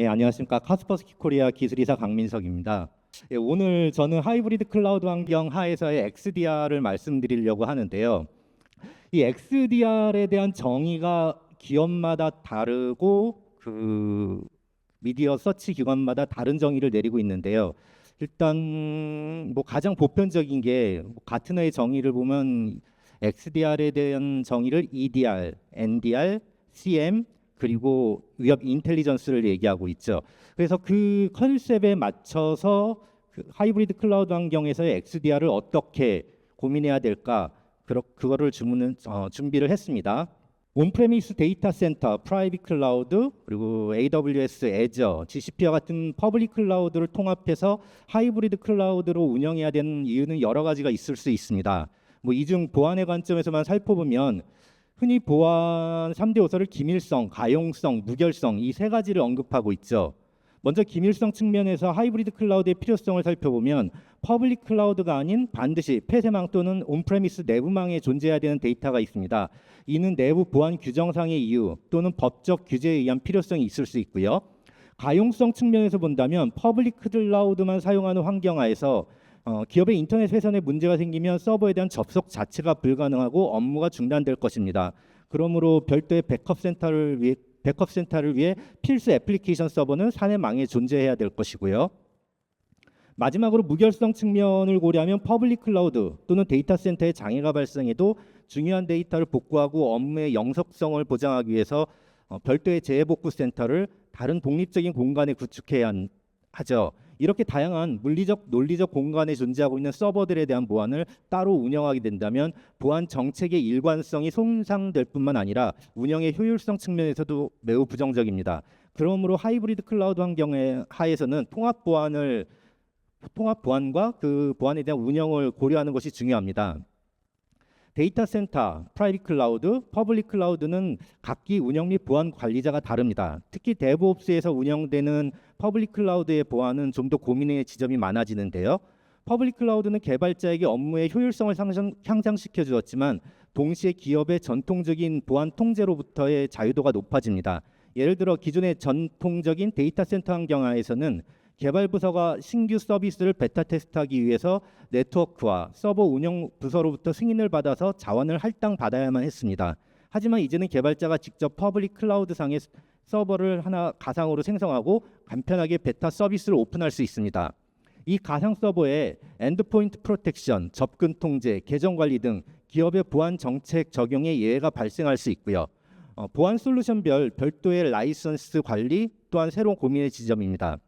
예, 안녕하십니까. 카스퍼스키 코리아 기술이사 강민석입니다. 예, 오늘 저는 하이브리드 클라우드 환경 하에서의 XDR을 말씀드리려고 하는데요. 이 XDR에 대한 정의가 기업마다 다르고 미디어 서치 기관마다 다른 정의를 내리고 있는데요. 일단 가장 보편적인 게 가트너의 정의를 보면 XDR에 대한 정의를 EDR, NDR, CM 그리고 위협 인텔리전스를 얘기하고 있죠. 그래서 그 컨셉에 맞춰서 그 하이브리드 클라우드 환경에서의 XDR을 어떻게 고민해야 될까? 그거를 준비를 했습니다. 온프레미스 데이터 센터, 프라이빗 클라우드, 그리고 AWS, 애저, GCP와 같은 퍼블릭 클라우드를 통합해서 하이브리드 클라우드로 운영해야 되는 이유는 여러 가지가 있을 수 있습니다. 이 중 보안의 관점에서만 살펴보면 흔히 보안 3대 요소를 기밀성, 가용성, 무결성 이 세 가지를 언급하고 있죠. 먼저 기밀성 측면에서 하이브리드 클라우드의 필요성을 살펴보면 퍼블릭 클라우드가 아닌 반드시 폐쇄망 또는 온프레미스 내부망에 존재해야 되는 데이터가 있습니다. 이는 내부 보안 규정상의 이유 또는 법적 규제에 의한 필요성이 있을 수 있고요. 가용성 측면에서 본다면 퍼블릭 클라우드만 사용하는 환경하에서 기업의 인터넷 회선에 문제가 생기면 서버에 대한 접속 자체가 불가능하고 업무가 중단될 것입니다. 그러므로 별도의 백업 센터를 위해 필수 애플리케이션 서버는 사내망에 존재해야 될 것이고요. 마지막으로 무결성 측면을 고려하면 퍼블릭 클라우드 또는 데이터 센터에 장애가 발생해도 중요한 데이터를 복구하고 업무의 영속성을 보장하기 위해서 별도의 재해복구 센터를 다른 독립적인 공간에 구축해야 하죠. 이렇게 다양한 물리적, 논리적 공간에 존재하고 있는 서버들에 대한 보안을 따로 운영하게 된다면 보안 정책의 일관성이 손상될 뿐만 아니라 운영의 효율성 측면에서도 매우 부정적입니다. 그러므로 하이브리드 클라우드 환경의 하에서는 통합 보안과 그 보안에 대한 운영을 고려하는 것이 중요합니다. 데이터 센터, 프라이빗 클라우드, 퍼블릭 클라우드는 각기 운영 및 보안 관리자가 다릅니다. 특히 데브옵스에서 운영되는 퍼블릭 클라우드의 보안은 좀 더 고민의 지점이 많아지는데요. 퍼블릭 클라우드는 개발자에게 업무의 효율성을 향상시켜 주었지만 동시에 기업의 전통적인 보안 통제로부터의 자유도가 높아집니다. 예를 들어 기존의 전통적인 데이터 센터 환경하에서는 개발 부서가 신규 서비스를 베타 테스트하기 위해서 네트워크와 서버 운영 부서로부터 승인을 받아서 자원을 할당받아야만 했습니다. 하지만 이제는 개발자가 직접 퍼블릭 클라우드 상의 서버를 하나 가상으로 생성하고 간편하게 베타 서비스를 오픈할 수 있습니다. 이 가상 서버에 엔드포인트 프로텍션, 접근 통제, 계정 관리 등 기업의 보안 정책 적용에 예외가 발생할 수 있고요. 보안 솔루션별 별도의 라이선스 관리 또한 새로운 고민의 지점입니다.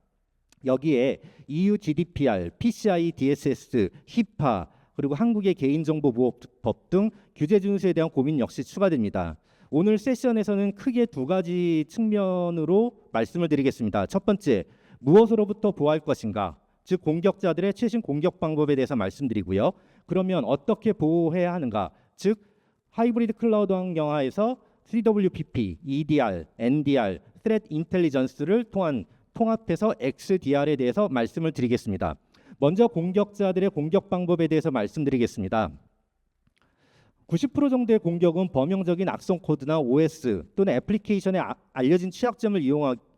여기에 EU GDPR, PCI DSS, 히파 그리고 한국의 개인정보보호법 등 규제 준수에 대한 고민 역시 추가됩니다. 오늘 세션에서는 크게 두 가지 측면으로 말씀을 드리겠습니다. 첫 번째, 무엇으로부터 보호할 것인가? 즉 공격자들의 최신 공격 방법에 대해서 말씀드리고요. 그러면 어떻게 보호해야 하는가? 즉 하이브리드 클라우드 환경하에서 CWPP, EDR, NDR, Threat Intelligence를 통합해서 XDR에 대해서 말씀을 드리겠습니다. 먼저 공격자들의 공격 방법에 대해서 말씀드리겠습니다. 90% 정도의 공격은 범용적인 악성 코드나 OS 또는 애플리케이션의 알려진 취약점을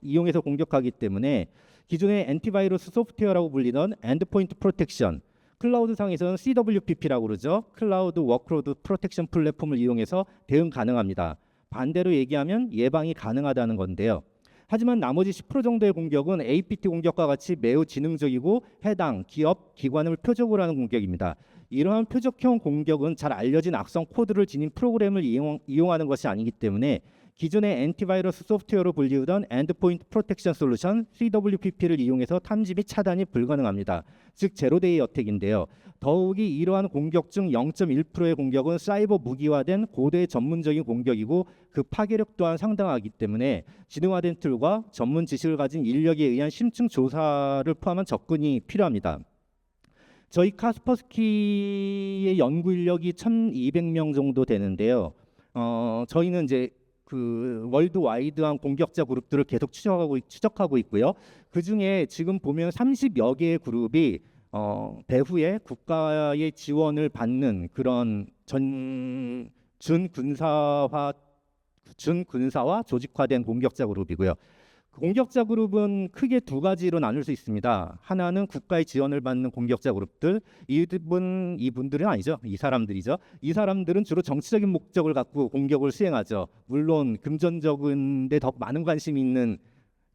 이용해서 공격하기 때문에 기존의 엔티바이러스 소프트웨어라고 불리던 엔드포인트 프로텍션, 클라우드상에서는 CWPP라고 그러죠. 클라우드 워크로드 프로텍션 플랫폼을 이용해서 대응 가능합니다. 반대로 얘기하면 예방이 가능하다는 건데요. 하지만 나머지 10% 정도의 공격은 APT 공격과 같이 매우 지능적이고 해당 기업, 기관을 표적으로 하는 공격입니다. 이러한 표적형 공격은 잘 알려진 악성 코드를 지닌 프로그램을 이용하는 것이 아니기 때문에 기존의 엔티바이러스 소프트웨어로 불리우던 엔드포인트 프로텍션 솔루션 CWPP를 이용해서 탐지 및 차단이 불가능합니다. 즉 제로데이 어택인데요. 더욱이 이러한 공격 중 0.1%의 공격은 사이버 무기화된 고도의 전문적인 공격이고 그 파괴력 또한 상당하기 때문에 지능화된 툴과 전문 지식을 가진 인력에 의한 심층 조사를 포함한 접근이 필요합니다. 저희 카스퍼스키의 연구 인력이 1,200명 정도 되는데요. 저희는 이제 그 월드와이드한 공격자 그룹들을 계속 추적하고 있고요. 그 중에 지금 보면 30여 개의 그룹이 배후에 국가의 지원을 받는 그런 준군사와 조직화된 공격자 그룹이고요. 공격자 그룹은 크게 두 가지로 나눌 수 있습니다. 하나는 국가의 지원을 받는 공격자 그룹들. 이분들은 아니죠. 이 사람들이죠. 이 사람들은 주로 정치적인 목적을 갖고 공격을 수행하죠. 물론 금전적인데 더 많은 관심이 있는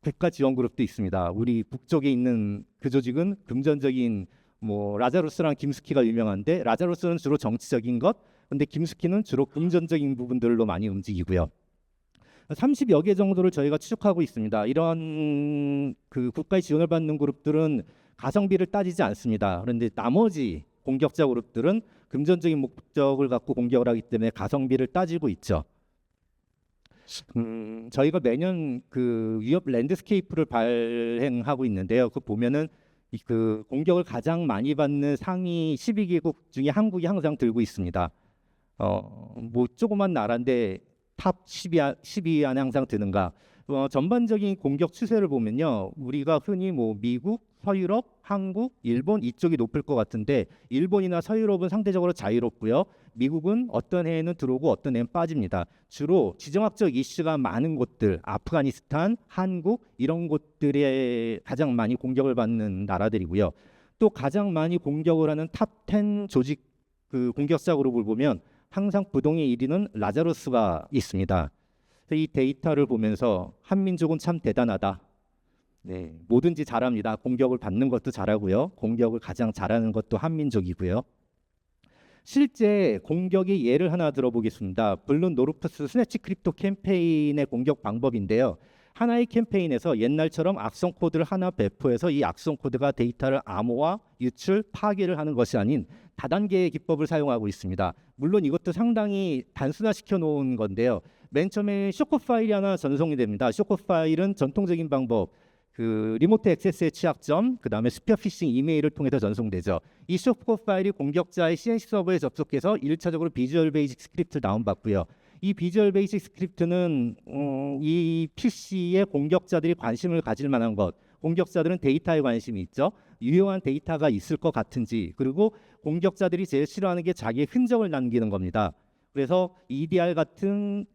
국가 지원 그룹도 있습니다. 우리 북쪽에 있는 그 조직은 금전적인 뭐 라자루스랑 김스키가 유명한데 라자루스는 주로 정치적인 것, 근데 김스키는 주로 금전적인 부분들로 많이 움직이고요. 30여 개 정도를 저희가 추적하고 있습니다. 이런 그 국가의 지원을 받는 그룹들은 가성비를 따지지 않습니다. 그런데 나머지 공격자 그룹들은 금전적인 목적을 갖고 공격을 하기 때문에 가성비를 따지고 있죠. 저희가 매년 그 위협 랜드스케이프를 발행하고 있는데요. 그 보면은 그 공격을 가장 많이 받는 상위 12개국 중에 한국이 항상 들고 있습니다. 뭐 조그만 나라인데 탑 10위 안에 항상 드는가. 전반적인 공격 추세를 보면요, 우리가 흔히 뭐 미국, 서유럽, 한국, 일본 이쪽이 높을 것 같은데 일본이나 서유럽은 상대적으로 자유롭고요. 미국은 어떤 해에는 들어오고 어떤 해에는 빠집니다. 주로 지정학적 이슈가 많은 곳들, 아프가니스탄, 한국 이런 곳들에 가장 많이 공격을 받는 나라들이고요. 또 가장 많이 공격을 하는 탑 10 조직 그 공격자 그룹을 보면 항상 부동의 1위는 라자루스가 있습니다. 이 데이터를 보면서 한민족은 참 대단하다. 네, 뭐든지 잘합니다. 공격을 받는 것도 잘하고요. 공격을 가장 잘하는 것도 한민족이고요. 실제 공격의 예를 하나 들어보겠습니다. 블룬 노르프스 스네치 크립토 캠페인의 공격 방법인데요. 하나의 캠페인에서 옛날처럼 악성 코드를 하나 배포해서 이 악성 코드가 데이터를 암호화, 유출, 파괴를 하는 것이 아닌 다단계의 기법을 사용하고 있습니다. 물론 이것도 상당히 단순화시켜 놓은 건데요. 맨 처음에 쇼커 파일이 하나 전송이 됩니다. 쇼커 파일은 전통적인 방법, 그 리모트 액세스의 취약점, 그 다음에 스피어 피싱 이메일을 통해서 전송되죠. 이 쇼커 파일이 공격자의 CNC 서버에 접속해서 1차적으로 비주얼 베이직 스크립트를 다운받고요. 이 비주얼 베이직 스크립트는 이 PC의 공격자들이 관심을 가질 만한 것, 공격자들은 데이터에 관심이 있죠. 유효한 데이터가 있을 것 같은지, 그리고 공격자들이 제일 싫어하는 게 자기의 흔적을 남기는 겁니다. 그래서 EDR 같은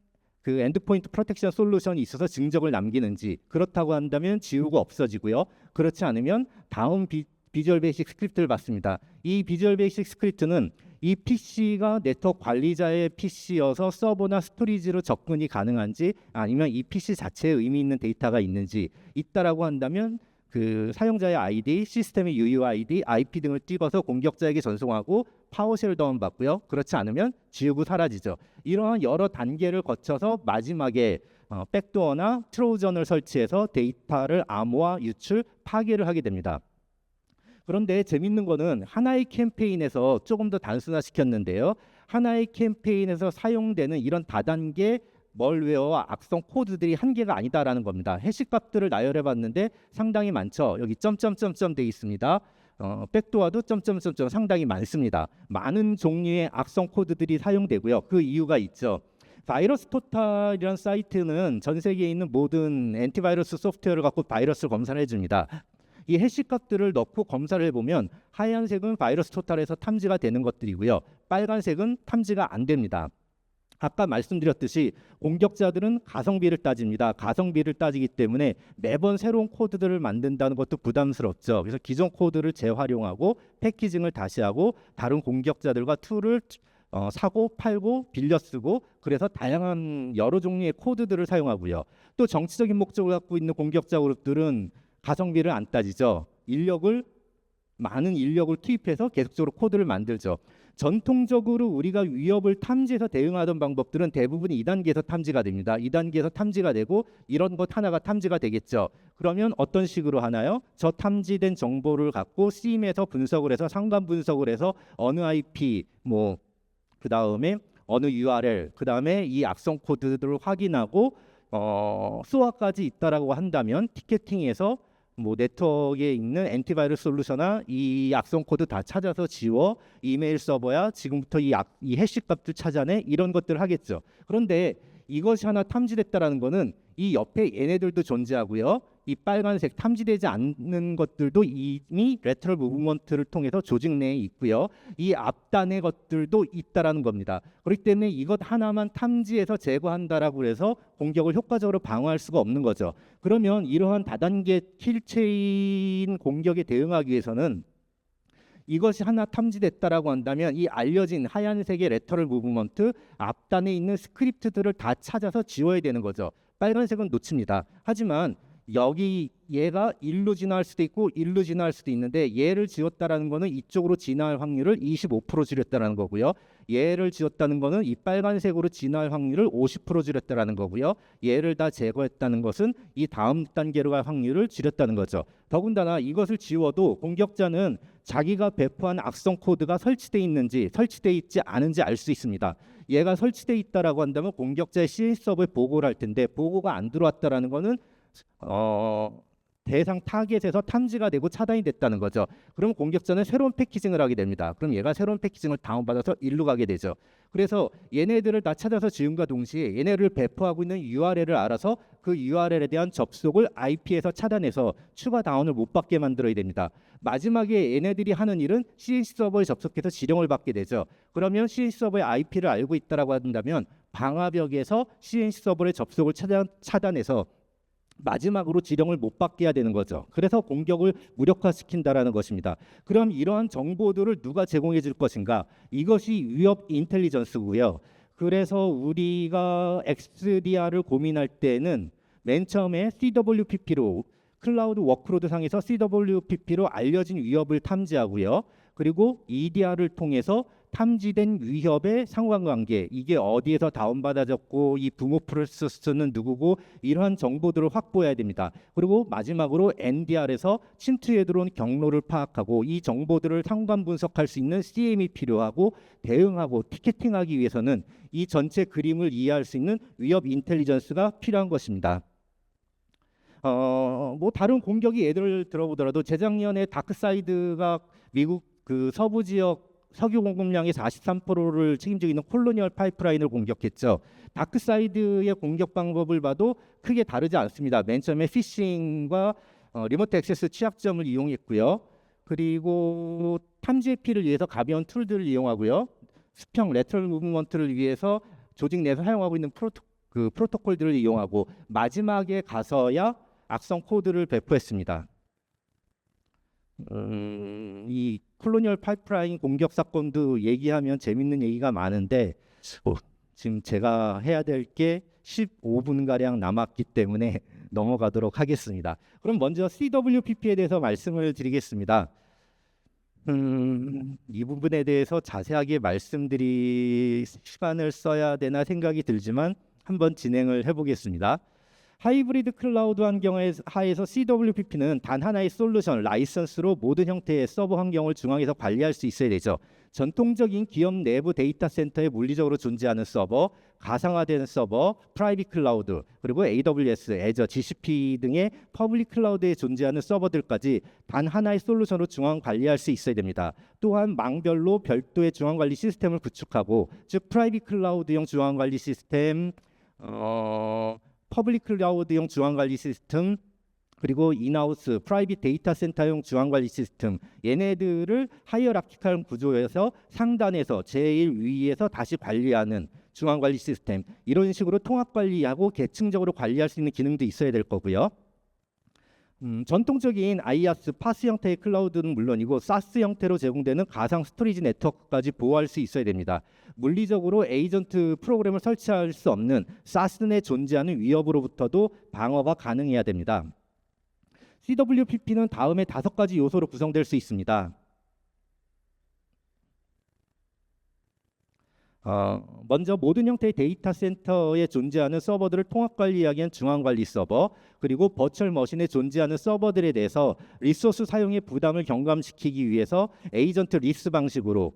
그 엔드포인트 프로텍션 솔루션이 있어서 증적을 남기는지, 그렇다고 한다면 지우고 없어지고요. 그렇지 않으면 다음 비주얼 베이직 스크립트를 받습니다. 이 비주얼 베이직 스크립트는 이 PC가 네트워크 관리자의 PC여서 서버나 스토리지로 접근이 가능한지, 아니면 이 PC 자체에 의미 있는 데이터가 있는지 있다라고 한다면 그 사용자의 아이디, 시스템의 UUID, IP 등을 찍어서 공격자에게 전송하고 파워쉘을 다운받고요. 그렇지 않으면 지우고 사라지죠. 이러한 여러 단계를 거쳐서 마지막에 백도어나 트로전을 설치해서 데이터를 암호화, 유출, 파괴를 하게 됩니다. 그런데 재밌는 거는 하나의 캠페인에서 조금 더 단순화시켰는데요. 하나의 캠페인에서 사용되는 이런 다단계 멀웨어와 악성 코드들이 한계가 아니다라는 겁니다. 해시값들을 나열해 봤는데 상당히 많죠. 여기 점점점점 돼 있습니다. 백도어도 점점점점 상당히 많습니다. 많은 종류의 악성 코드들이 사용되고요. 그 이유가 있죠. 바이러스 토탈이라는 사이트는 전 세계에 있는 모든 엔티바이러스 소프트웨어를 갖고 바이러스를 검사를 해줍니다. 이 해시값들을 넣고 검사를 해보면 하얀색은 바이러스 토탈에서 탐지가 되는 것들이고요. 빨간색은 탐지가 안 됩니다. 아까 말씀드렸듯이 공격자들은 가성비를 따집니다. 가성비를 따지기 때문에 매번 새로운 코드들을 만든다는 것도 부담스럽죠. 그래서 기존 코드를 재활용하고 패키징을 다시 하고 다른 공격자들과 툴을 사고 팔고 빌려 쓰고, 그래서 다양한 여러 종류의 코드들을 사용하고요. 또 정치적인 목적을 갖고 있는 공격자 그룹들은 가성비를 안 따지죠. 많은 인력을 투입해서 계속적으로 코드를 만들죠. 전통적으로 우리가 위협을 탐지해서 대응하던 방법들은 대부분 2단계에서 탐지가 됩니다. 2단계에서 탐지가 되고 이런 것 하나가 탐지가 되겠죠. 그러면 어떤 식으로 하나요? 저 탐지된 정보를 갖고 SIEM에서 분석을 해서 상관 분석을 해서 어느 IP, 그 다음에 어느 URL, 그 다음에 이 악성 코드들을 확인하고 SOA까지 있다라고 한다면 티켓팅에서 네트워크에 있는 엔티바이러스 솔루션이나 이 악성 코드 다 찾아서 지워, 이메일 서버야 지금부터 이 해시값들 찾아내, 이런 것들을 하겠죠. 그런데 이것이 하나 탐지됐다라는 거는 이 옆에 얘네들도 존재하고요. 이 빨간색 탐지되지 않는 것들도 이미 레터럴 무브먼트를 통해서 조직 내에 있고요. 이 앞단의 것들도 있다라는 겁니다. 그렇기 때문에 이것 하나만 탐지해서 제거한다라고 해서 공격을 효과적으로 방어할 수가 없는 거죠. 그러면 이러한 다단계 킬체인 공격에 대응하기 위해서는 이것이 하나 탐지됐다라고 한다면 이 알려진 하얀색의 레터럴 무브먼트 앞단에 있는 스크립트들을 다 찾아서 지워야 되는 거죠. 빨간색은 놓칩니다. 하지만 여기 얘가 일로 진화할 수도 있고 일로 진화할 수도 있는데 얘를 지웠다라는 거는 이쪽으로 진화할 확률을 25% 줄였다라는 거고요. 얘를 지웠다는 거는 이 빨간색으로 진화할 확률을 50% 줄였다라는 거고요. 얘를 다 제거했다는 것은 이 다음 단계로 갈 확률을 줄였다는 거죠. 더군다나 이것을 지워도 공격자는 자기가 배포한 악성 코드가 설치되어 있는지 설치되어 있지 않은지 알 수 있습니다. 얘가 설치되어 있다라고 한다면 공격자의 CA 서버에 보고를 할 텐데 보고가 안 들어왔다라는 거는 대상 타겟에서 탐지가 되고 차단이 됐다는 거죠. 그럼 공격자는 새로운 패키징을 하게 됩니다. 그럼 얘가 새로운 패키징을 다운받아서 일로 가게 되죠. 그래서 얘네들을 다 찾아서 지음과 동시에 얘네를 배포하고 있는 URL을 알아서 그 URL에 대한 접속을 IP에서 차단해서 추가 다운을 못 받게 만들어야 됩니다. 마지막에 얘네들이 하는 일은 CH 서버에 접속해서 지령을 받게 되죠. 그러면 CH 서버의 IP를 알고 있다라고 한다면 방화벽에서 CH 서버의 접속을 차단해서 마지막으로 지령을 못 받게 해야 되는 거죠. 그래서 공격을 무력화시킨다라는 것입니다. 그럼 이러한 정보들을 누가 제공해 줄 것인가? 이것이 위협 인텔리전스고요. 그래서 우리가 XDR을 고민할 때는 맨 처음에 CWPP로 클라우드 워크로드 상에서 CWPP로 알려진 위협을 탐지하고요. 그리고 EDR을 통해서 탐지된 위협의 상관관계, 이게 어디에서 다운받아졌고 이 부모 프로세스는 누구고 이러한 정보들을 확보해야 됩니다. 그리고 마지막으로 NDR에서 침투해 들어온 경로를 파악하고 이 정보들을 상관 분석할 수 있는 CM이 필요하고 대응하고 티켓팅하기 위해서는 이 전체 그림을 이해할 수 있는 위협 인텔리전스가 필요한 것입니다. 뭐 다른 공격이 예를 들어보더라도 재작년에 다크사이드가 미국 그 서부 지역 석유 공급량의 43%를 책임지고 있는 콜로니얼 파이프라인을 공격했죠. 다크사이드의 공격 방법을 봐도 크게 다르지 않습니다. 맨 처음에 피싱과 리모트 액세스 취약점을 이용했고요. 그리고 탐지의 피를 위해서 가벼운 툴들을 이용하고요. 수평 레터럴 무브먼트를 위해서 조직 내에서 사용하고 있는 프로토콜들을 이용하고 마지막에 가서야 악성 코드를 배포했습니다. 이 콜로니얼 파이프라인 공격 사건도 얘기하면 재밌는 얘기가 많은데 지금 제가 해야 될 게 15분가량 남았기 때문에 넘어가도록 하겠습니다. 그럼 먼저 CWPP에 대해서 말씀을 드리겠습니다. 이 부분에 대해서 자세하게 말씀드릴 시간을 써야 되나 생각이 들지만 한번 진행을 해보겠습니다. 하이브리드 클라우드 환경 하에서 CWPP는 단 하나의 솔루션, 라이선스로 모든 형태의 서버 환경을 중앙에서 관리할 수 있어야 되죠. 전통적인 기업 내부 데이터 센터에 물리적으로 존재하는 서버, 가상화된 서버, 프라이빗 클라우드, 그리고 AWS, 애저, GCP 등의 퍼블릭 클라우드에 존재하는 서버들까지 단 하나의 솔루션으로 중앙 관리할 수 있어야 됩니다. 또한 망별로 별도의 중앙 관리 시스템을 구축하고, 즉 프라이빗 클라우드형 중앙 관리 시스템, 퍼블릭 클라우드용 중앙관리 시스템, 그리고 인하우스 프라이빗 데이터 센터용 중앙관리 시스템, 얘네들을 하이어라키컬 구조에서 상단에서 제일 위에서 다시 관리하는 중앙관리 시스템, 이런 식으로 통합관리하고 계층적으로 관리할 수 있는 기능도 있어야 될 거고요. 전통적인 IaaS, 파스 형태의 클라우드는 물론이고 사스 형태로 제공되는 가상 스토리지 네트워크까지 보호할 수 있어야 됩니다. 물리적으로 에이전트 프로그램을 설치할 수 없는 사스 내에 존재하는 위협으로부터도 방어가 가능해야 됩니다. CWPP는 다음에 5가지 요소로 구성될 수 있습니다. 먼저 모든 형태의 데이터 센터에 존재하는 서버들을 통합 관리하기 위한 중앙 관리 서버, 그리고 버추얼 머신에 존재하는 서버들에 대해서 리소스 사용의 부담을 경감시키기 위해서 에이전트 리스 방식으로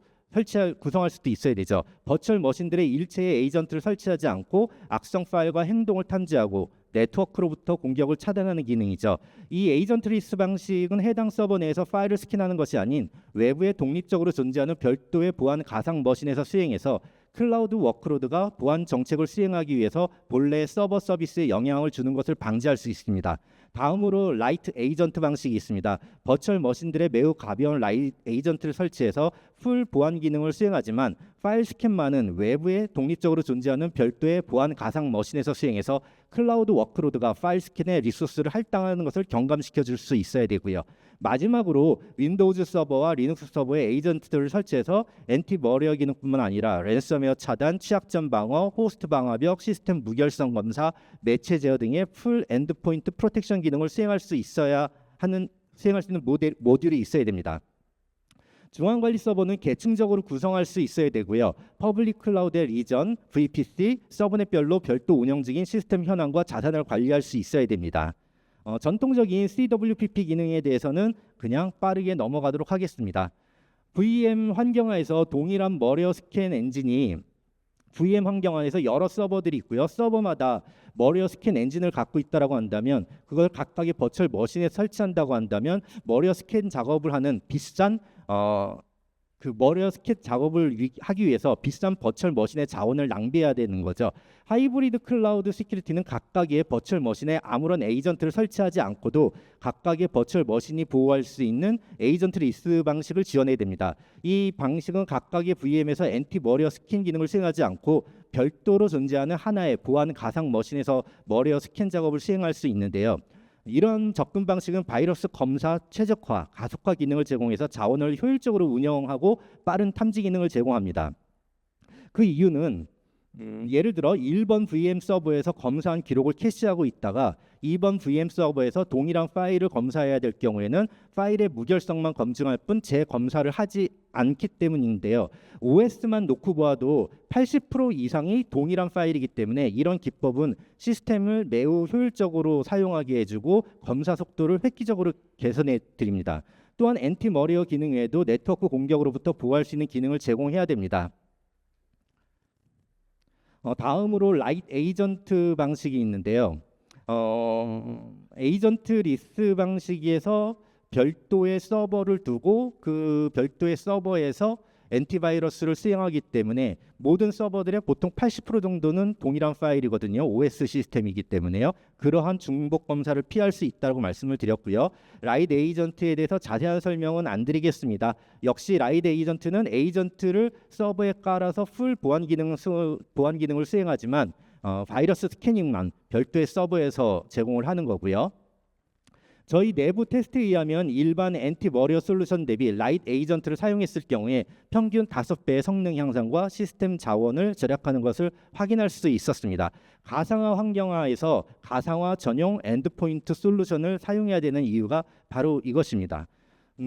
구성할 수도 있어야 되죠. 버추얼 머신들의 일체의 에이전트를 설치하지 않고 악성 파일과 행동을 탐지하고 네트워크로부터 공격을 차단하는 기능이죠. 이 에이전트 리스 방식은 해당 서버 내에서 파일을 스캔하는 것이 아닌 외부에 독립적으로 존재하는 별도의 보안 가상 머신에서 수행해서 클라우드 워크로드가 보안 정책을 수행하기 위해서 본래 서버 서비스에 영향을 주는 것을 방지할 수 있습니다. 다음으로 라이트 에이전트 방식이 있습니다. 버추얼 머신들의 매우 가벼운 라이트 에이전트를 설치해서 풀 보안 기능을 수행하지만 파일 스캔만은 외부에 독립적으로 존재하는 별도의 보안 가상 머신에서 수행해서 클라우드 워크로드가 파일 스캔의 리소스를 할당하는 것을 경감시켜 줄 수 있어야 되고요. 마지막으로 윈도우즈 서버와 리눅스 서버에 에이전트들을 설치해서 엔티머리어 기능뿐만 아니라 랜섬웨어 차단, 취약점 방어, 호스트 방화벽, 시스템 무결성 검사, 매체 제어 등의 풀 엔드포인트 프로텍션 기능을 수행할 수 있는 모듈이 있어야 됩니다. 중앙관리 서버는 계층적으로 구성할 수 있어야 되고요. 퍼블릭 클라우드의 리전, VPC, 서브넷별로 별도 운영 중인 시스템 현황과 자산을 관리할 수 있어야 됩니다. 전통적인 CWPP 기능에 대해서는 그냥 빠르게 넘어가도록 하겠습니다. VM 환경화에서 동일한 머리어 스캔 엔진이 VM 환경화에서 여러 서버들이 있고요. 서버마다 머리어 스캔 엔진을 갖고 있다라고 한다면 그걸 각각의 버추얼 머신에 설치한다고 한다면 머리어 스캔 작업을 하는 비싼 그 머리어 스캔 작업을 하기 위해서 비싼 버추얼 머신의 자원을 낭비해야 되는 거죠. 하이브리드 클라우드 시큐리티는 각각의 버추얼 머신에 아무런 에이전트를 설치하지 않고도 각각의 버추얼 머신이 보호할 수 있는 에이전트 리스 방식을 지원해야 됩니다. 이 방식은 각각의 VM에서 엔티 머리어 스캔 기능을 수행하지 않고 별도로 존재하는 하나의 보안 가상 머신에서 머리어 스캔 작업을 수행할 수 있는데요. 이런 접근 방식은 바이러스 검사 최적화, 가속화 기능을 제공해서 자원을 효율적으로 운영하고 빠른 탐지 기능을 제공합니다. 그 이유는 예를 들어 1번 VM 서버에서 검사한 기록을 캐시하고 있다가 2번 VM 서버에서 동일한 파일을 검사해야 될 경우에는 파일의 무결성만 검증할 뿐 재검사를 하지 않기 때문인데요. OS만 놓고 보아도 80% 이상이 동일한 파일이기 때문에 이런 기법은 시스템을 매우 효율적으로 사용하게 해주고 검사 속도를 획기적으로 개선해 드립니다. 또한 엔티머리어 기능 외에도 네트워크 공격으로부터 보호할 수 있는 기능을 제공해야 됩니다. 다음으로 라이트 에이전트 방식이 있는데요. 에이전트 리스 방식에서 별도의 서버를 두고 그 별도의 서버에서 엔티바이러스를 수행하기 때문에 모든 서버들의 보통 80% 정도는 동일한 파일이거든요. OS 시스템이기 때문에요. 그러한 중복 검사를 피할 수 있다고 말씀을 드렸고요. 라이트 에이전트에 대해서 자세한 설명은 안 드리겠습니다. 역시 라이트 에이전트는 에이전트를 서버에 깔아서 풀 보안 기능을 수행하지만 바이러스 스캐닝만 별도의 서버에서 제공을 하는 거고요. 저희 내부 테스트에 의하면 일반 엔티머리어 솔루션 대비 라이트 에이전트를 사용했을 경우에 평균 5배의 성능 향상과 시스템 자원을 절약하는 것을 확인할 수 있었습니다. 가상화 환경화에서 가상화 전용 엔드포인트 솔루션을 사용해야 되는 이유가 바로 이것입니다.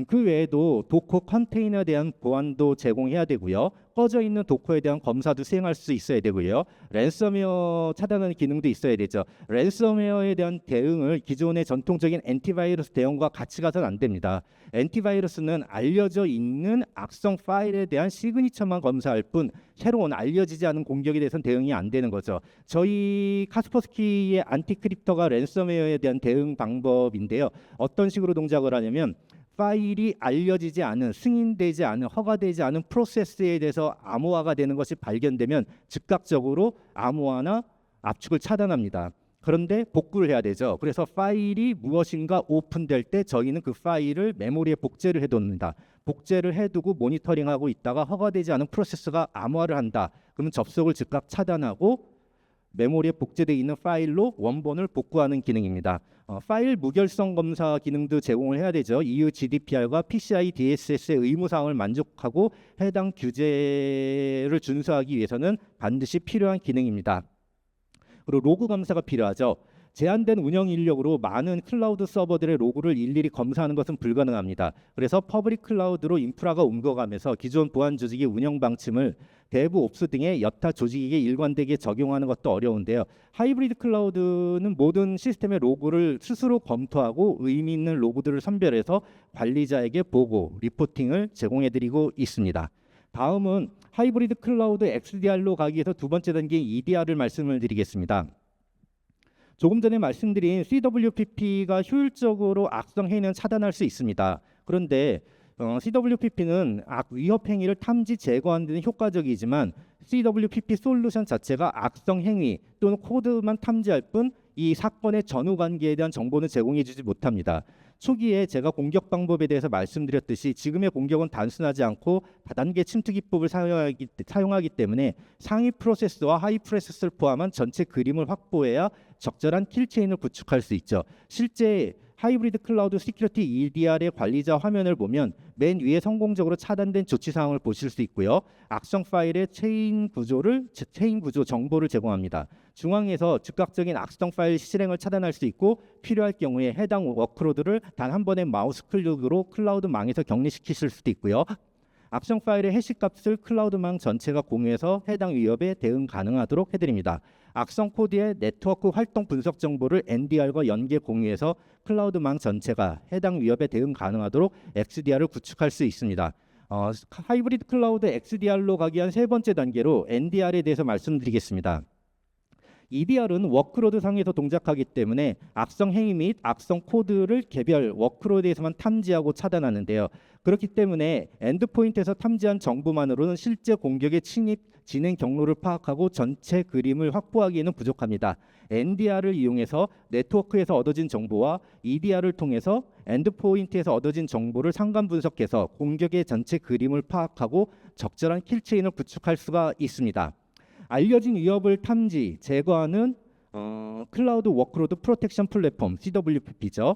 그 외에도 도커 컨테이너에 대한 보안도 제공해야 되고요. 꺼져 있는 도커에 대한 검사도 수행할 수 있어야 되고요. 랜섬웨어 차단하는 기능도 있어야 되죠. 랜섬웨어에 대한 대응을 기존의 전통적인 엔티바이러스 대응과 같이 가서는 안 됩니다. 엔티바이러스는 알려져 있는 악성 파일에 대한 시그니처만 검사할 뿐 새로운 알려지지 않은 공격에 대해서는 대응이 안 되는 거죠. 저희 카스퍼스키의 안티크립터가 랜섬웨어에 대한 대응 방법인데요. 어떤 식으로 동작을 하냐면 파일이 알려지지 않은, 승인되지 않은, 허가되지 않은 프로세스에 대해서 암호화가 되는 것이 발견되면 즉각적으로 암호화나 압축을 차단합니다. 그런데 복구를 해야 되죠. 그래서 파일이 무엇인가 오픈될 때 저희는 그 파일을 메모리에 복제를 해둡니다. 복제를 해두고 모니터링하고 있다가 허가되지 않은 프로세스가 암호화를 한다. 그러면 접속을 즉각 차단하고 메모리에 복제되어 있는 파일로 원본을 복구하는 기능입니다. 파일 무결성 검사 기능도 제공을 해야 되죠. EU GDPR과 PCI DSS의 의무사항을 만족하고 해당 규제를 준수하기 위해서는 반드시 필요한 기능입니다. 그리고 로그 검사가 필요하죠. 제한된 운영 인력으로 많은 클라우드 서버들의 로그를 일일이 검사하는 것은 불가능합니다. 그래서 퍼블릭 클라우드로 인프라가 옮겨가면서 기존 보안 조직의 운영 방침을 대부 옵스 등의 여타 조직에게 일관되게 적용하는 것도 어려운데요. 하이브리드 클라우드는 모든 시스템의 로그를 스스로 검토하고 의미 있는 로그들을 선별해서 관리자에게 보고, 리포팅을 제공해드리고 있습니다. 다음은 하이브리드 클라우드 XDR로 가기 위해서 두 번째 단계인 EDR을 말씀을 드리겠습니다. 조금 전에 말씀드린 CWPP가 효율적으로 악성 해는 차단할 수 있습니다. 그런데 CWPP는 위협 행위를 탐지 제거하는 데는 효과적이지만 CWPP 솔루션 자체가 악성 행위 또는 코드만 탐지할 뿐 이 사건의 전후 관계에 대한 정보는 제공해주지 못합니다. 초기에 제가 공격 방법에 대해서 말씀드렸듯이 지금의 공격은 단순하지 않고 다단계 침투 기법을 사용하기 때문에 상위 프로세스와 하위 프로세스를 포함한 전체 그림을 확보해야 적절한 킬체인을 구축할 수 있죠. 실제 하이브리드 클라우드 시큐리티 EDR의 관리자 화면을 보면 맨 위에 성공적으로 차단된 조치 사항을 보실 수 있고요. 악성 파일의 체인 구조 정보를 제공합니다. 중앙에서 즉각적인 악성 파일 실행을 차단할 수 있고 필요할 경우에 해당 워크로드를 단 한 번의 마우스 클릭으로 클라우드 망에서 격리시키실 수도 있고요. 악성 파일의 해시값을 클라우드망 전체가 공유해서 해당 위협에 대응 가능하도록 해드립니다. 악성 코드의 네트워크 활동 분석 정보를 NDR과 연계 공유해서 클라우드망 전체가 해당 위협에 대응 가능하도록 XDR을 구축할 수 있습니다. 하이브리드 클라우드 XDR로 가기 위한 세 번째 단계로 NDR에 대해서 말씀드리겠습니다. EDR은 워크로드 상에서 동작하기 때문에 악성 행위 및 악성 코드를 개별 워크로드에서만 탐지하고 차단하는데요. 그렇기 때문에 엔드포인트에서 탐지한 정보만으로는 실제 공격의 진행 경로를 파악하고 전체 그림을 확보하기에는 부족합니다. NDR을 이용해서 네트워크에서 얻어진 정보와 EDR을 통해서 엔드포인트에서 얻어진 정보를 상관 분석해서 공격의 전체 그림을 파악하고 적절한 킬체인을 구축할 수가 있습니다. 알려진 위협을 탐지, 제거하는 클라우드 워크로드 프로텍션 플랫폼 CWPP죠.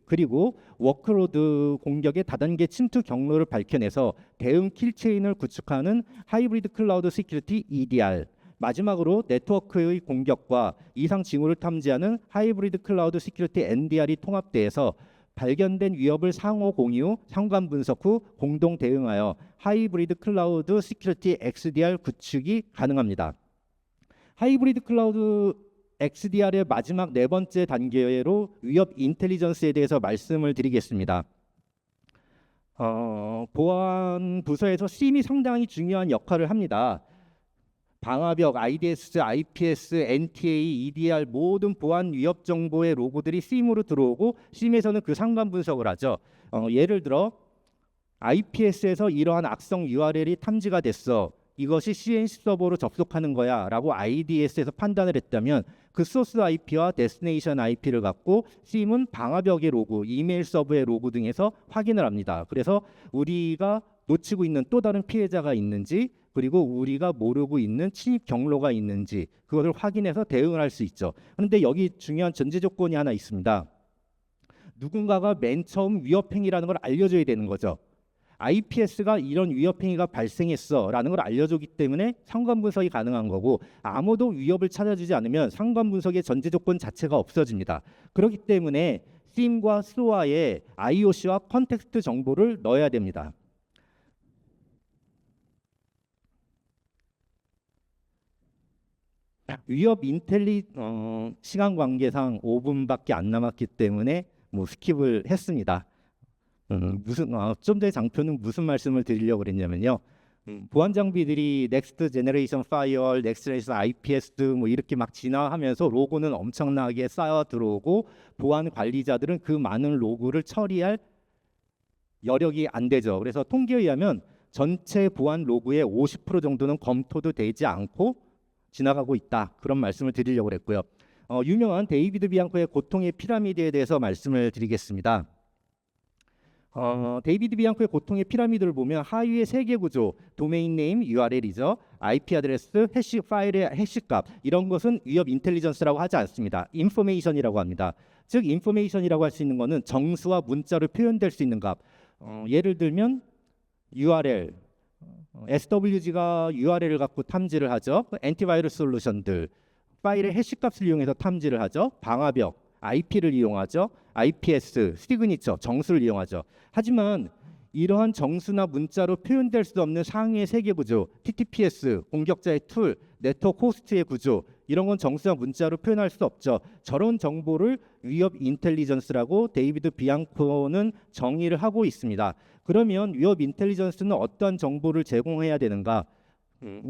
그리고 워크로드 공격의 다단계 침투 경로를 밝혀내서 대응 킬체인을 구축하는 하이브리드 클라우드 시큐리티 EDR. 마지막으로 네트워크의 공격과 이상 징후를 탐지하는 하이브리드 클라우드 시큐리티 NDR이 통합돼서 발견된 위협을 상호 공유, 상관 분석 후 공동 대응하여 하이브리드 클라우드 시큐리티 XDR 구축이 가능합니다. 하이브리드 클라우드 XDR의 마지막 네 번째 단계로 위협 인텔리전스에 대해서 말씀을 드리겠습니다. 보안 부서에서 SIEM이 상당히 중요한 역할을 합니다. 방화벽, IDS, IPS, NTA, EDR 모든 보안 위협 정보의 로고들이 SIEM으로 들어오고 SIEM에서는 그 상관 분석을 하죠. 예를 들어 IPS에서 이러한 악성 URL이 탐지가 됐어. 이것이 CNC 서버로 접속하는 거야 라고 IDS에서 판단을 했다면 그 소스 IP와 데스티네이션 IP를 갖고 SIEM은 방화벽의 로그, 이메일 서버의 로그 등에서 확인을 합니다. 그래서 우리가 놓치고 있는 또 다른 피해자가 있는지 그리고 우리가 모르고 있는 침입 경로가 있는지 그것을 확인해서 대응을 할 수 있죠. 그런데 여기 중요한 전제 조건이 하나 있습니다. 누군가가 맨 처음 위협행위라는 걸 알려줘야 되는 거죠. IPS가 이런 위협행위가 발생했어 라는 걸 알려주기 때문에 상관 분석이 가능한 거고 아무도 위협을 찾아주지 않으면 상관 분석의 전제 조건 자체가 없어집니다. 그렇기 때문에 SIEM과 SOA에 IOC와 컨텍스트 정보를 넣어야 됩니다. 위협 인텔리 시간 관계상 5분밖에 안 남았기 때문에 스킵을 했습니다. 좀 전에 장표는 무슨 말씀을 드리려고 그랬냐면요. 보안 장비들이 넥스트 제너레이션 파이어월, 넥스트 제너레이션 IPS 이렇게 막 진화하면서 로고는 엄청나게 쌓여 들어오고 보안 관리자들은 그 많은 로고를 처리할 여력이 안 되죠. 그래서 통계에 의하면 전체 보안 로그의 50% 정도는 검토도 되지 않고 지나가고 있다. 그런 말씀을 드리려고 했고요. 유명한 데이비드 비앙코의 고통의 피라미드에 대해서 말씀을 드리겠습니다. 데이비드 비앙코의 고통의 피라미드를 보면 하위의 세 개 구조, 도메인 네임, URL이죠. IP 아드레스, 해시 파일의 해시값 이런 것은 위협 인텔리전스라고 하지 않습니다. 인포메이션이라고 합니다. 즉 인포메이션이라고 할 수 있는 것은 정수와 문자로 표현될 수 있는 값. 예를 들면 URL, SWG가 URL을 갖고 탐지를 하죠. 엔티바이러스 솔루션들, 파일의 해시값을 이용해서 탐지를 하죠. 방화벽, IP를 이용하죠. IPS, 시그니처, 정수를 이용하죠. 하지만 이러한 정수나 문자로 표현될 수 없는 상위의 세계 구조, TTPS, 공격자의 툴, 네트워크 호스트의 구조 이런 건 정수나 문자로 표현할 수 없죠. 저런 정보를 위협 인텔리전스라고 데이비드 비앙코는 정의를 하고 있습니다. 그러면 위협 인텔리전스는 어떠한 정보를 제공해야 되는가?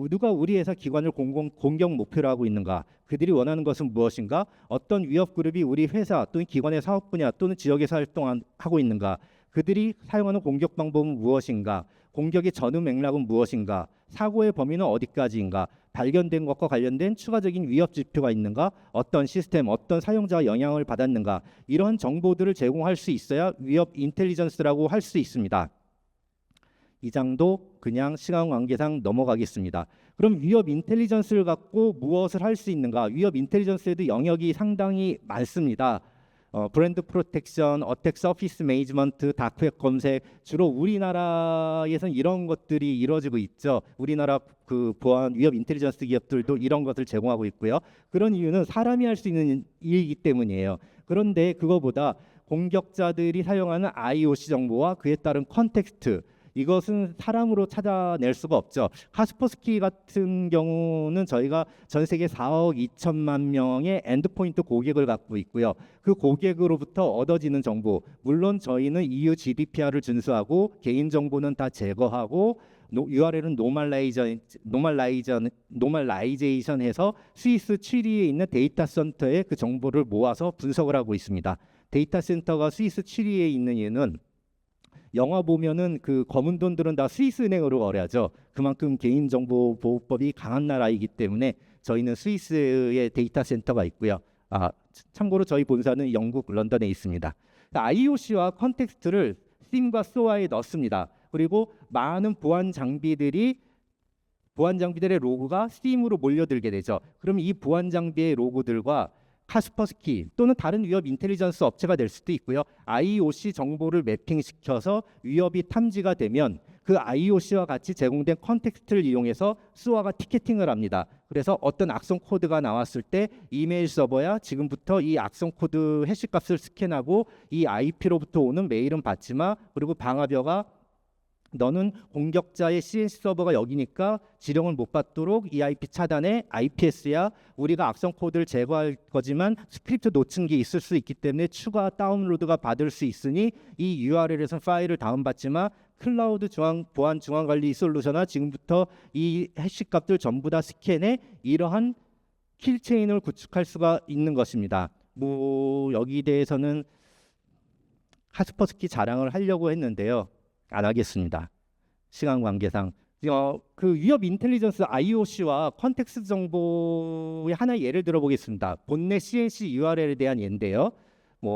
누가 우리 회사 기관을 공격 목표로 하고 있는가? 그들이 원하는 것은 무엇인가? 어떤 위협 그룹이 우리 회사 또는 기관의 사업 분야 또는 지역에서 활동하고 있는가? 그들이 사용하는 공격 방법은 무엇인가? 공격의 전후 맥락은 무엇인가? 사고의 범위는 어디까지인가? 발견된 것과 관련된 추가적인 위협 지표가 있는가? 어떤 시스템, 어떤 사용자가 영향을 받았는가? 이러한 정보들을 제공할 수 있어야 위협 인텔리전스라고 할 수 있습니다. 이 장도 그냥 시간 관계상 넘어가겠습니다. 그럼 위협 인텔리전스를 갖고 무엇을 할 수 있는가? 위협 인텔리전스에도 영역이 상당히 많습니다. 브랜드 프로텍션, 어택 서피스 매니지먼트, 다크웹 검색, 주로 우리나라에서는 이런 것들이 이루어지고 있죠. 우리나라 그 보안 위협 인텔리전스 기업들도 이런 것을 제공하고 있고요. 그런 이유는 사람이 할 수 있는 일이기 때문이에요. 그런데 그거보다 공격자들이 사용하는 IOC 정보와 그에 따른 컨텍스트, 이것은 사람으로 찾아낼 수가 없죠. 카스퍼스키 같은 경우는 저희가 전 세계 4억 2천만 명의 엔드포인트 고객을 갖고 있고요. 그 고객으로부터 얻어지는 정보, 물론 저희는 EU GDPR을 준수하고 개인 정보는 다 제거하고 URL은 노멀라이제이션해서 스위스 취리에 있는 데이터 센터에 그 정보를 모아서 분석을 하고 있습니다. 데이터 센터가 스위스 취리에 있는 이유는 영화 보면은 그 검은 돈들은 다 스위스 은행으로 거래하죠. 그만큼 개인정보보호법이 강한 나라이기 때문에 저희는 스위스의 데이터 센터가 있고요. 참고로 저희 본사는 영국 런던에 있습니다. IOC와 컨텍스트를 SIEM과 SOA에 넣습니다. 그리고 많은 보안 장비들의 로그가 SIEM으로 몰려들게 되죠. 그럼 이 보안 장비의 로그들과 카스퍼스키 또는 다른 위협 인텔리전스 업체가 될 수도 있고요. IOC 정보를 매핑시켜서 위협이 탐지가 되면 그 IOC와 같이 제공된 컨텍스트를 이용해서 SOA가 티켓팅을 합니다. 그래서 어떤 악성 코드가 나왔을 때 이메일 서버야 지금부터 이 악성 코드 해시값을 스캔하고 이 IP로부터 오는 메일은 받지 마. 그리고 방화벽아 너는 공격자의 CNC 서버가 여기니까 지령을 못 받도록 이 IP 차단해. IPS야. 우리가 악성 코드를 제거할 거지만 스크립트 놓친 게 있을 수 있기 때문에 추가 다운로드가 받을 수 있으니 이 URL에서 파일을 다운받지 마. 클라우드 보안 중앙관리 솔루션아 지금부터 이 해시 값들 전부 다 스캔해. 이러한 킬체인을 구축할 수가 있는 것입니다. 여기 대해서는 카스퍼스키 자랑을 하려고 했는데요. 안 하겠습니다. 시간 관계상. 그 위협 인텔리전스 IOC와 컨텍스트 정보의 하나의 예를 들어보겠습니다. 본넷 CNC URL에 대한 예인데요.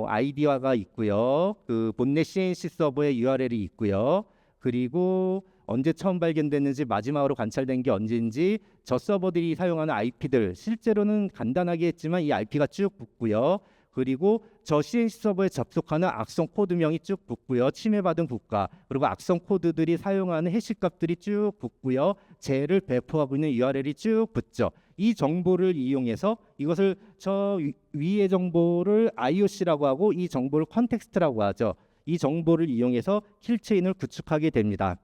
아이디화가 있고요. 그 본넷 CNC 서버의 URL이 있고요. 그리고 언제 처음 발견됐는지 마지막으로 관찰된 게 언제인지 저 서버들이 사용하는 IP들 실제로는 간단하게 했지만 이 IP가 쭉 붙고요. 그리고 저 CNC 서버에 접속하는 악성 코드명이 쭉 붙고요. 침해받은 국가 그리고 악성 코드들이 사용하는 해시값들이 쭉 붙고요. 쟤를 배포하고 있는 URL이 쭉 붙죠. 이 정보를 이용해서 이것을 저 위의 정보를 IOC라고 하고 이 정보를 컨텍스트라고 하죠. 이 정보를 이용해서 킬체인을 구축하게 됩니다.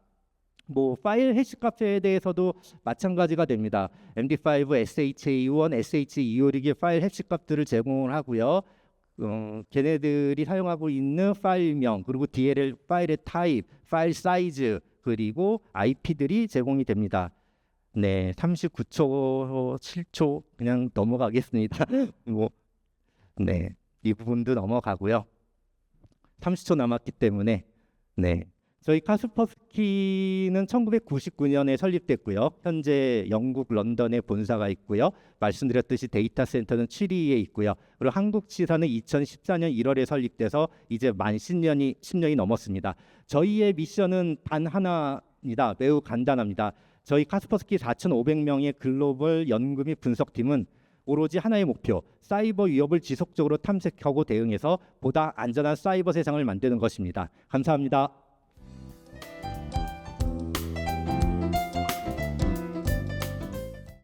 파일 해시값에 대해서도 마찬가지가 됩니다. MD5, SHA1, SHE56의 파일 해시값들을 제공을 하고요. 걔네들이 사용하고 있는 파일명 그리고 DLL 파일의 타입, 파일 사이즈 그리고 IP들이 제공이 됩니다. 네, 39초, 7초 그냥 넘어가겠습니다. 네, 이 부분도 넘어가고요. 30초 남았기 때문에 네. 저희 카스퍼스키는 1999년에 설립됐고요. 현재 영국 런던에 본사가 있고요. 말씀드렸듯이 데이터 센터는 취리에 있고요. 그리고 한국 지사는 2014년 1월에 설립돼서 이제 만 10년이 넘었습니다. 저희의 미션은 단 하나입니다. 매우 간단합니다. 저희 카스퍼스키 4,500명의 글로벌 연구 및 분석팀은 오로지 하나의 목표, 사이버 위협을 지속적으로 탐색하고 대응해서 보다 안전한 사이버 세상을 만드는 것입니다. 감사합니다.